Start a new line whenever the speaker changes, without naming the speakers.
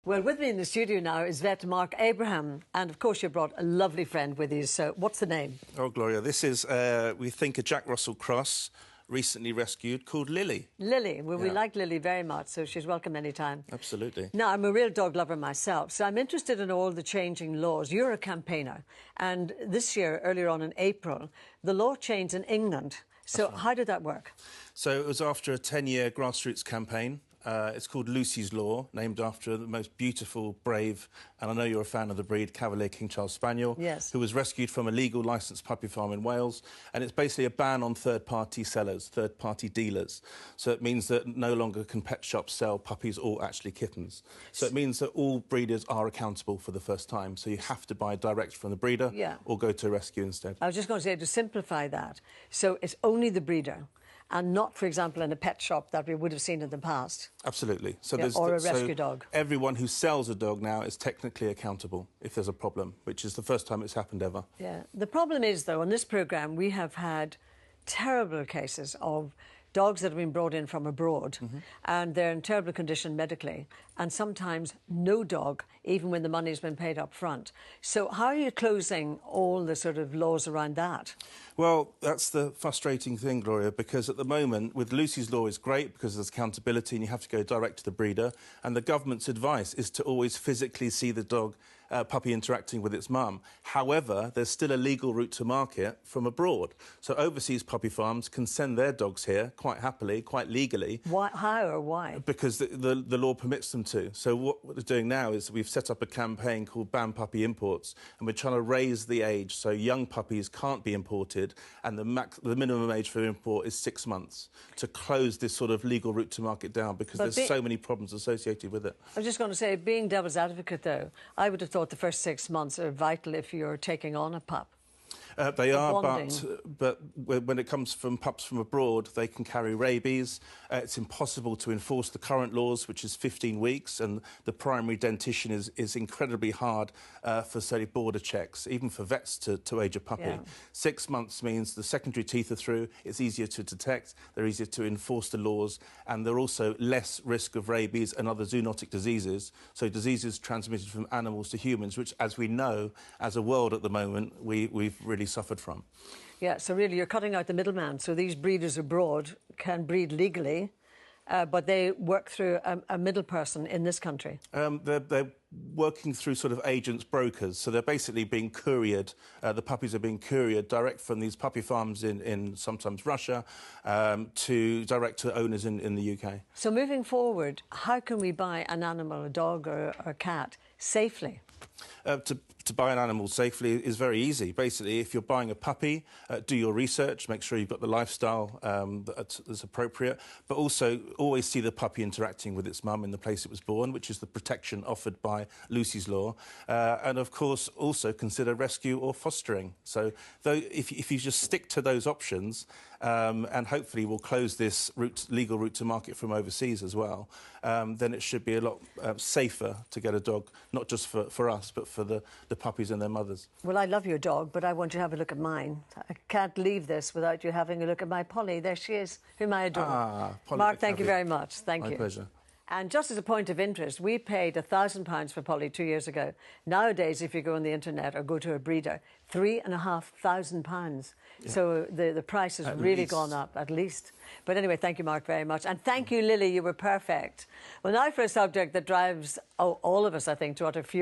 Well, with me in the studio now is vet Mark Abraham, and of course you brought a lovely friend with you. So what's the name?
Oh, Gloria, this is, we think, a Jack Russell cross, recently rescued, called Lily.
Lily. Well, we like Lily very much, so she's welcome anytime.
Absolutely.
Now, I'm a real dog lover myself, so I'm interested in all the changing laws. You're a campaigner, and this year, earlier on in April, the law changed in England. So how did that work?
So it was after a 10-year grassroots campaign. It's called Lucy's Law, named after the most beautiful, brave, and I know you're a fan of the breed, Cavalier King Charles Spaniel,
yes,
who was rescued from a legal licensed puppy farm in Wales. And it's basically a ban on third-party sellers, third-party dealers. So it means that no longer can pet shops sell puppies or actually kittens. So it means that all breeders are accountable for the first time. So you have to buy direct from the breeder or go to a rescue instead.
I was just going to say, to simplify that, so it's only the breeder, and not, for example, in a pet shop that we would have seen in the past.
Absolutely. So
or a rescue dog.
Everyone who sells a dog now is technically accountable if there's a problem, which is the first time it's happened ever.
Yeah. The problem is, though, on this programme, we have had terrible cases of dogs that have been brought in from abroad and they're in terrible condition medically, and sometimes no dog, even when the money's been paid up front. So how are you closing all the sort of laws around that?
Well, that's the frustrating thing, Gloria, because at the moment, with Lucy's Law, is great because there's accountability and you have to go direct to the breeder, and the government's advice is to always physically see the dog, puppy interacting with its mum. However, there's still a legal route to market from abroad. So overseas puppy farms can send their dogs here quite happily, quite legally.
Why? How or why?
Because the law permits them to. So what we're doing now is we've set up a campaign called Ban Puppy Imports, and we're trying to raise the age so young puppies can't be imported, and the minimum age for import is 6 months, to close this sort of legal route to market down, because there's so many problems associated with it.
I was just going to say, being devil's advocate, though, I would have thought the first 6 months are vital if you're taking on a pup.
They are, but when it comes from pups from abroad, they can carry rabies. It's impossible to enforce the current laws, which is 15 weeks, and the primary dentition is incredibly hard for, say, border checks, even for vets to age a puppy.
Yeah.
6 months means the secondary teeth are through, it's easier to detect, they're easier to enforce the laws, and they're also less risk of rabies and other zoonotic diseases, so diseases transmitted from animals to humans, which, as we know, as a world at the moment, we've really suffered from.
Yeah, so really you're cutting out the middleman. So these breeders abroad can breed legally, but they work through a middle person in this country.
They're working through sort of agents, brokers, so they're basically being couriered. The puppies are being couriered direct from these puppy farms in sometimes Russia to direct to owners in the UK.
So moving forward, how can we buy an animal, a dog or a cat, safely?
To buy an animal safely is very easy. Basically, if you're buying a puppy, do your research, make sure you've got the lifestyle that's appropriate, but also always see the puppy interacting with its mum in the place it was born, which is the protection offered by Lucy's Law. And, of course, also consider rescue or fostering. So if you just stick to those options, and hopefully we'll close this legal route to market from overseas as well, then it should be a lot safer to get a dog, not just for us, but for the puppies and their mothers.
Well, I love your dog, but I want you to have a look at mine. I can't leave this without you having a look at my Polly. There she is, whom I adore. Mark, thank you very much. Thank you.
My pleasure.
And just as a point of interest, we paid £1,000 for Polly 2 years ago. Nowadays, if you go on the internet or go to a breeder, £3,500. Yeah. So the price has really gone up, at least. But anyway, thank you, Mark, very much. And thank you, Lily, you were perfect. Well, now for a subject that drives all of us, I think, to utter fury.